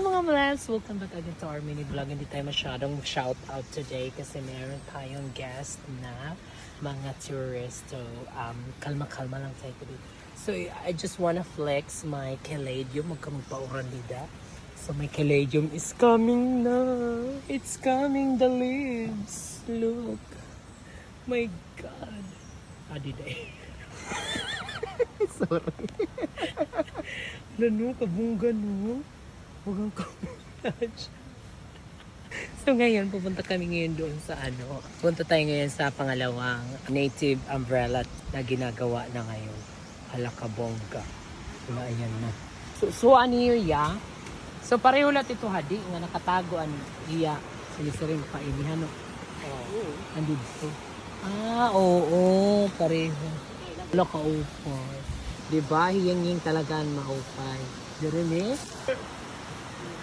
Hi mga malabs! Welcome back again to our mini vlog. Hindi tayo masyadong shout out today kasi meron tayong guest na mga tourist. So, kalma-kalma lang tayo today. So, I just wanna flex my caladium. Huwag ka magpauran nida. So, my caladium is coming na. It's coming, the leaves. Look. My God. Adiday. Sorry. Lano, kabungga no. Huwag kang So ngayon, pupunta kami ngayon doon sa Punta tayo ngayon sa pangalawang native umbrella na ginagawa na ngayon. Halakabongga. Wala, ayan na. So ano yun, ya? So pareho lahat ito, hadi. Nga nakatago, iya. Silisirin pa inihan, no? Oh. Andito. Oo. Pareho. Wala ka-upay. Diba? Hiyang-hiyang talaga ma-upay. Dirin eh?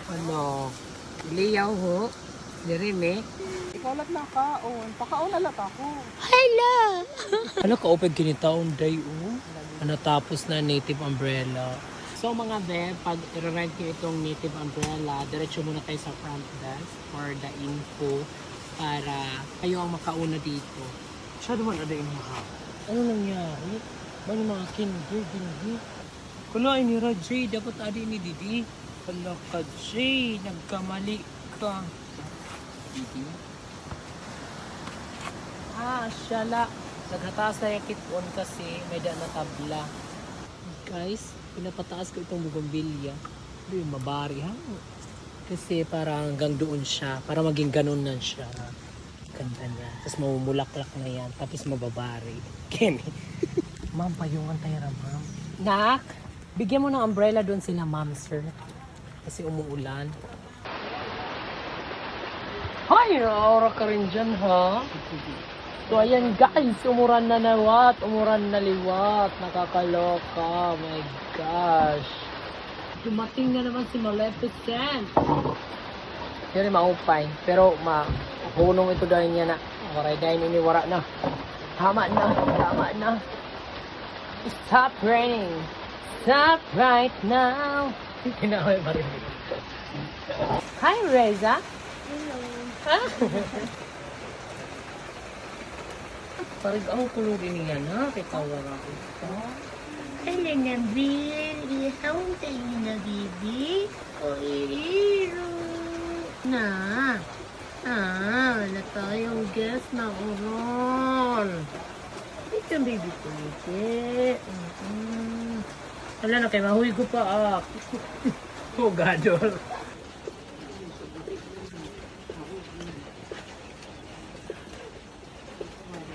Ano? Liyaw ho? Dirin eh? Ikaw lang na kaon. Pakaon na lang ako. Hala! Ano ka-upay kinitaon day o? Natapos na native umbrella. So mga be, pag i-rent nyo itong native umbrella, diretso muna tayo sa front desk for the info para kayo ang makauna dito. Siya naman ada yung mga. Ano nangyari? Bano mga kinder, Kula ni Rajay, dapat adi ni Didi. Kala ka, Jay, nagkamali ka. Didi? Syala. Naghataas na yung kitpon kasi may daan na tabla. Guys, pinapataas ko itong bugombilya. Hindi yung mabari ha. Kasi parang hanggang doon siya. Para maging ganun na siya. Ganda niya. Tapos mamumulaklak na yan. Tapos mababari. Kemi. Ma'am, payungan tayo na, ma'am. Nak, bigyan mo ng umbrella doon sila, ma'am, sir. Kasi umuulan. Hay, naura ka rin dyan, ha? So, ayan, guys. Umuran na nawat. Umuran na liwat. Nakakaloka. My gosh. Dumating na naman si Maleficent. Pero maupay. Pero, hunong ito dahil niya na. Waray dahil iniwara na. Tama na. Stop raining. Stop right now. Kinaway pa rin. Hi, Reza. Hello. Ha? Parang ang kulugin niya na. Kitawara ko ito. Hello, Nabil. Ihawin tayo na, baby. O, iiro. Na. Wala tayong guest na uron. Ito ang baby ko, Nike. Wala na kayo, mahuwi ko pa. Oh, gadol.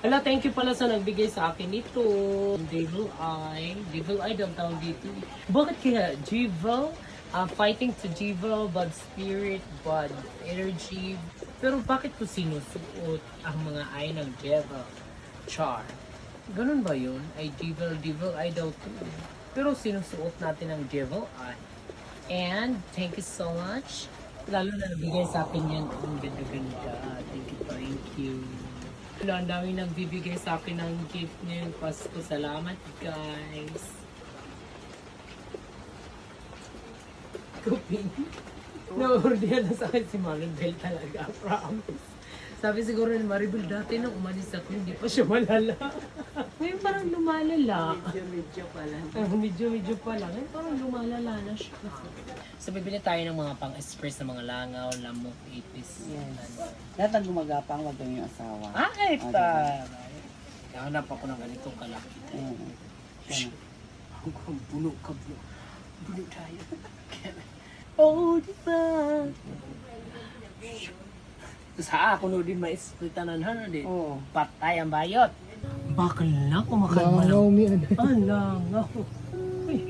Hala, thank you pala sa nagbigay sa akin ito. Devil Eye daw tawag dito. Bakit kaya? Devil? Fighting to devil, bad spirit, bad energy. Pero bakit ko sinusuot ang mga eye ng devil? Char. Ganun ba yun? Ay devil eye daw to. Pero sinusuot natin ang devil eye. And thank you so much. Lalo na nabigay sa akin yan. Ang ganda-ganda. Thank you. Ang dami nagbibigay sa akin ng gift ngayong Pasko. Salamat, guys. Coping. Na-order na sa akin si Maribel talaga. Promise. Sabi siguro ni Maribel, dati nung umalis ako, hindi pa siya malala. Ngayon parang lumalala. Medyo pa lang. Medyo pa lang. Ngayon parang lumalala na siya. So, bibili tayo ng mga pang-express na mga langaw, lamok, ipis. Yes. Lahat ang gumagapang, wag yung asawa. Ay, taray. Nahanap ako ng ganitong kalaki. Bulo tayo. Oh, diba? Sa ako no din maisplitanan ha din. Oo. Patay ang bayot. Bakal na kumakain Langaw mi langaw. Uy,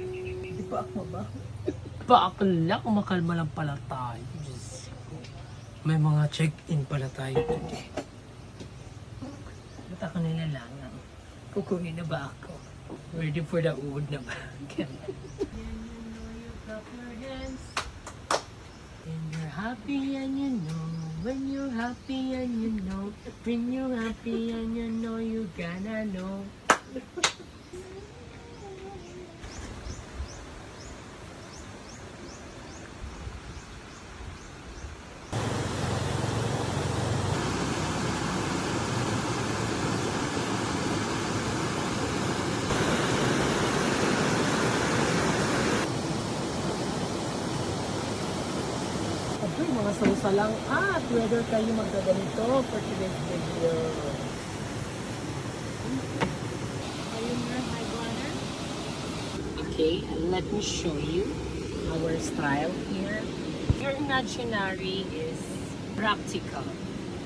di pa ako ba? Bakal na kumakalma lang pala tayo. Diyos ko. May mga check-in pala tayo today. Ba't ako nilalangaw? Kukunin na ba ako? Ready for the uod na ba? When you're happy and you know. When you're happy and you know. When you're happy and you know. You gonna know. So sa lang at whether kayo maggaganito for today's video. Okay, let me show you our style here. Your imaginary is practical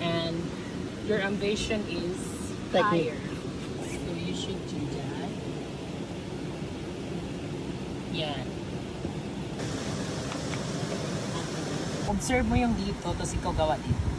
and your ambition is Technique. higher. So you should do that. Yan. Observe mo yung dito, tapos ikaw gawa dito.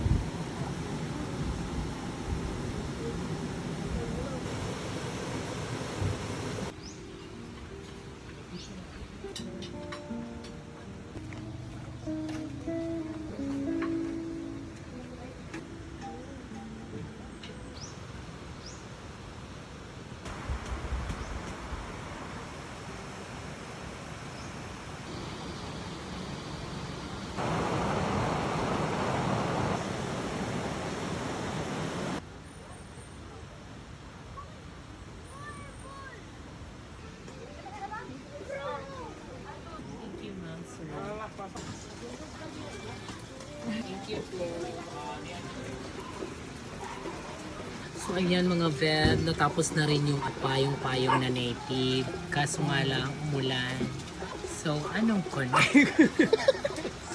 Thank you, ma'am, sir. Thank you, Flor. So ayan mga Vev, natapos na rin yung payong-payong na native. Kaso nga lang, umulan. So anong connect?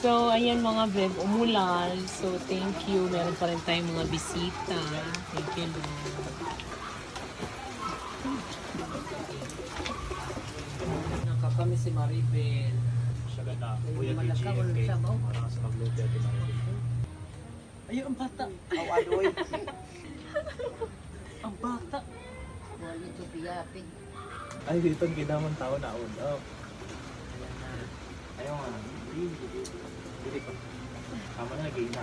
So ayan mga Vev, umulan. So thank you. Meron pa rin tayong mga bisita. Thank you, Lord. Nakakami si Maribel. Siya ganda. Kuya Kuya Malaka, PG, walang okay. sabaw. Marang sa mag-load dati Maribel. Ayun, ang bata. Awadoy. Ang bata. Wali ito piyapin. Ay, dito ang kinamang tao na ako. Oh. Ayaw nga. Hindi ko. Tama na, nag-iina.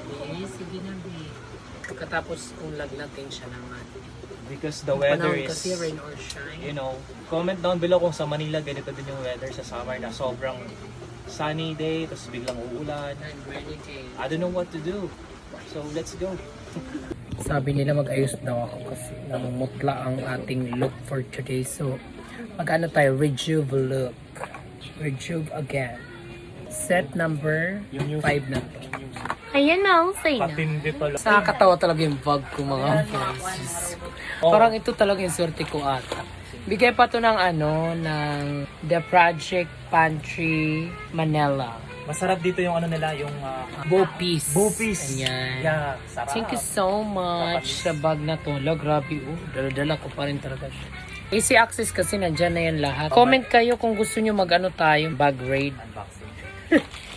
Bebe, sige na, be. Pagkatapos kung lagnatin siya naman. Because the weather Panahon is, kasi rain or shine. you know, comment down below kung sa Manila ganito din yung weather sa summer na sobrang sunny day, tapos biglang uulan. And rainy day. I don't know what to do. So, let's go. Sabi nila mag-ayos daw ako kasi namumutla ang ating look for today. So, mag-ano tayo? Rejuve look. Rejuve again. Set number 5 na to. Ayan na, okay na. Patindi pala. Nakakatawa talaga yung vlog ko mga guys. Parang ito talaga yung swerte ko ata. Bigay pa to ng ano, ng The Project Pantry Manila. Masarap dito yung ano nila, yung Bopis. Bopis. Ayan. Yeah, sarap. Thank you so much sa bag na to. Lo, grabe. Dala-dala ko pa rin talaga siya. Easy access kasi nandyan na yan lahat. Comment kayo kung gusto nyo mag-ano tayo, bag raid. Unboxing.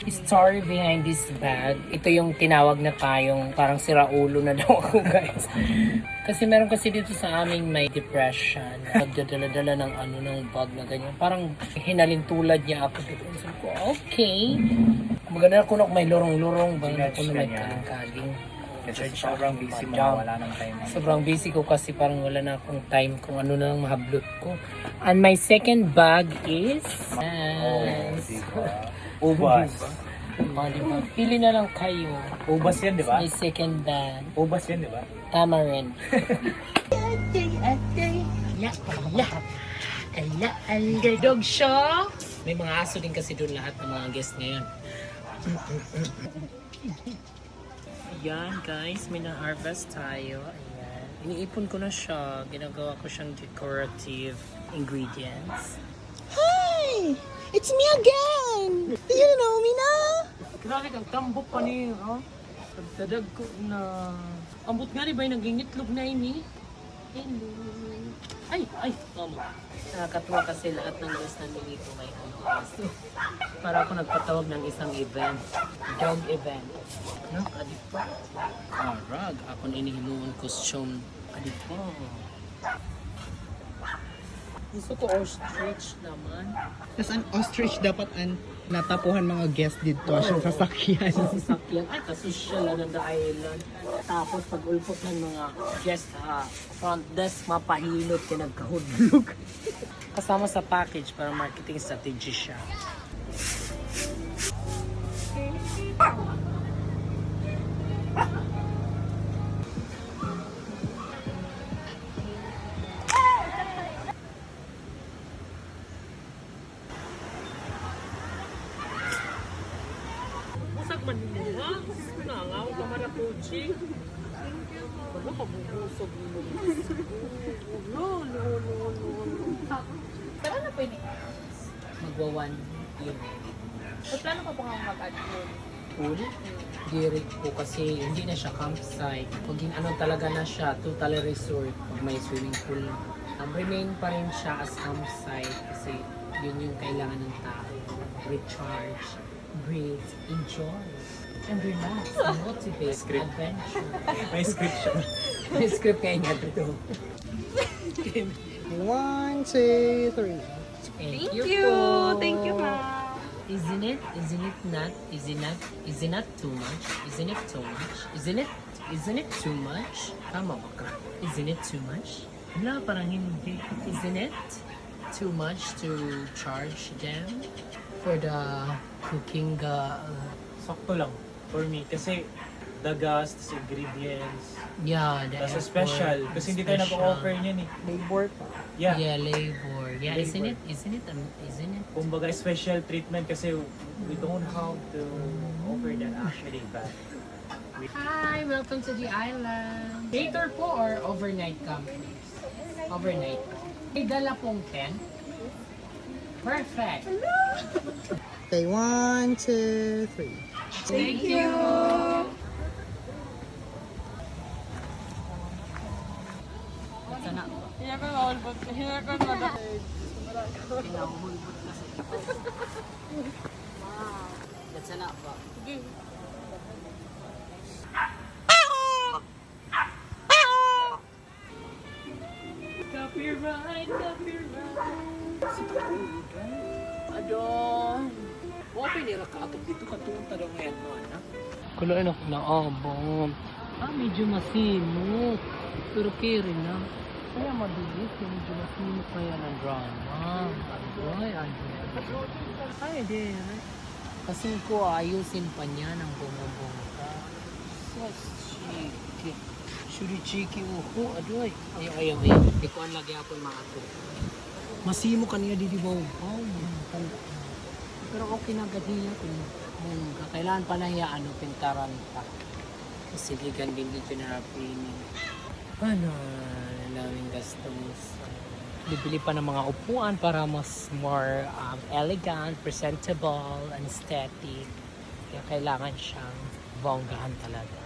Story behind this bag. Ito yung tinawag na tayong parang siraulo na daw ako guys. Kasi meron kasi dito sa aming may depression. Nagdadala-dala ng ano ng bag na ganyan. Parang hinalintulad niya ako dito. Sabi ko, okay. Maganda ko na may lorong-lorong. Maganda ko na may kaling-kaling. Kasi sobrang busy mo, wala nang time. Sobrang busy ko kasi parang wala na akong time kung ano na lang mahablot ko. And my second bag is... Ubas. Oh, diba? Pili na lang kayo. Ubas yan, di ba? My second bag. Ubas yan, di ba? Tamarind. Underdog siya. May mga aso din kasi doon lahat ng mga guests ngayon. Ayan guys, may na-harvest tayo. Ayan. Iniipon ko na siya. Ginagawa ko siyang decorative ingredients. Hi! It's me again! Do you know me na? Grabe kang tambok pa niyo, oh. Pagdadag ko na... Ambot nga rin ba yung nagingitlog na ini? Hello. Ay, tama. Nakakatuwa kasi lahat ng guests namin dito may aso. Para ako nagpatawag ng isang event. Dog event. No? Adipo. Arag. Ako na inihinuon costume. Adipo. Gusto ko ostrich naman. Tapos ang ostrich dapat ang natapuhan mga guest dito siya sasakyan. Sasakyan. Ay, kasosyal na the island. Tapos pag ulpot ng mga guest front desk, mapahilot ka nagkahudlog. Kasama sa package para marketing strategy siya. Chi. Wala ka bubusog mo. No. Pero ano pwede? Magwa 1 year. So, plano ka pa nga mag-add yun? Pool. Direct po kasi hindi na siya campsite. Pag ano talaga na siya, total resort. Pag may swimming pool. Remain pa rin siya as campsite kasi yun yung kailangan ng tao. Recharge, breathe, enjoy, and relax, and motivate, Script. adventure. May script siya. May script kayo nga dito. 1, 2, 3. Thank Thank you, ma'am. Isn't it not? Isn't it too much? Isn't it too much? Isn't it too much? Tama ba ka? Isn't it too much? Wala, parang hindi. Isn't it too much to charge them for the cooking Sakto lang for me kasi the gas, the ingredients, yeah, the that's a effort, special. Kasi hindi tayo special. nag-offer niyan eh. Labor pa. Yeah. Yeah, labor. Yeah, isn't Labor. it? Kumbaga special treatment kasi we don't have to offer that actually but Hi, welcome to the island. Cater po or overnight camping? Overnight. May dala pong tent. Perfect. Okay, 1, 2, 3. Thank you. Copyright. Adon. Wapay nira ka atok dito katunta daw ngayon mo, anak. Kuloy na naabot. Medyo masimot. Pero kiri na. Kaya mabilis, medyo masimot kaya ng drama. Adoy. Ay, di. Kasi ko ayusin pa niya ng bumabongka. So chiki. Shuri chiki uho. Adoy. Ayaw. Ikuan lagi ako mga to. Masimo kanina di ba? Pero okay na gadiya kung kailangan pa na pintaran pa. Kasi ligan din dito na cleaning. Ano, lalawing gastos. Bibili pa ng mga upuan para mas more elegant, presentable, and aesthetic. Kaya kailangan siyang bonggahan talaga.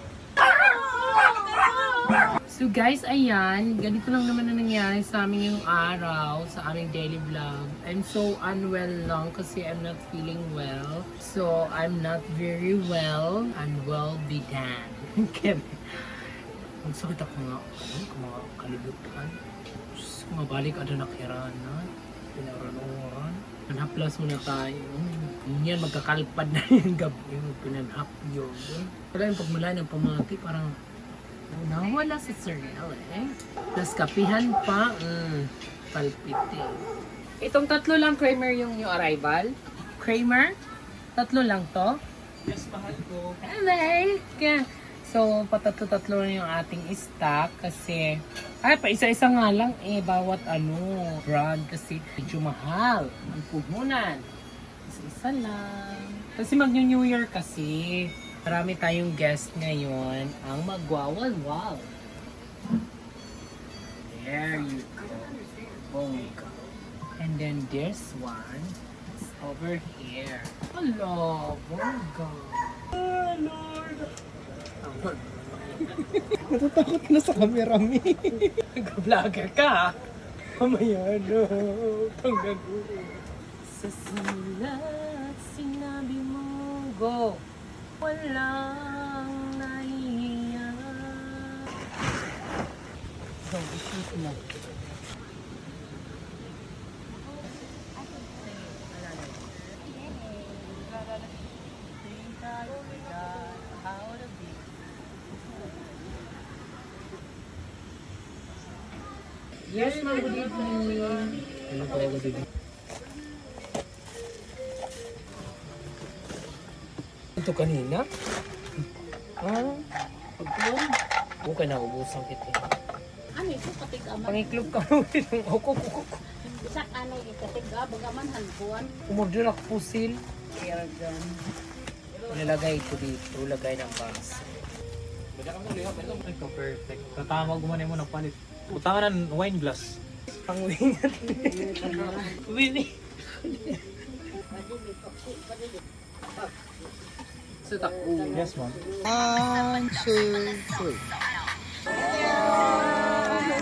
So guys, ayan, ganito lang naman na nangyari sa amin yung araw, sa aming daily vlog. I'm so unwell lang kasi I'm not feeling well. So, I'm not very well and well be damned. Ang sakit ako nga, mga kalibutan. Diyos, mabalik ada nakirana. Pinaranuran. Manhaplas muna tayo. Yan, magkakalpad na yung gabi. Pinanhap yun. Wala yung pagmula ng pamati, parang nawala sa cereal eh. Tapos kapihan pa. Palpite. Itong tatlo lang Kramer yung new arrival. Kramer? Tatlo lang to? yes, mahal ko. Alay! So, patatlo-tatlo na yung ating stock kasi pa isa-isa nga lang bawat brand kasi medyo mahal ang puhunan. Isa-isa lang. Kasi mag-New Year kasi. Marami tayong guest ngayon ang magwawalwal. There you go. Bongga. And then this one is over here. Hello, bongga. Oh, Lord. Natatakot na sa camera, mi. Nag-vlogger ka. Mamaya no. Panggago. Sa simulat, sinabi mo, go. Walang nahihiya. So, isip na. Yes, ma'am. Good evening. Ano po good evening? Ito kanina? Pagkulong? Okay na, ubusan kita. Ano ito katigaman? Pangiklog ka mo ng okok. Isa ano ikatiga bagaman hanbuan. Umorder ako pusil. Kaya dyan. Ilalagay ko dito. Lagay ng base. Ito, perfect. Tatama gumanay mo ng palit. Utangan ng wine glass. Pangwingat. Wini. Sa tako. Yes, ma'am. 1, 2, 3.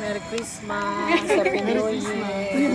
Merry Christmas. Happy New Year.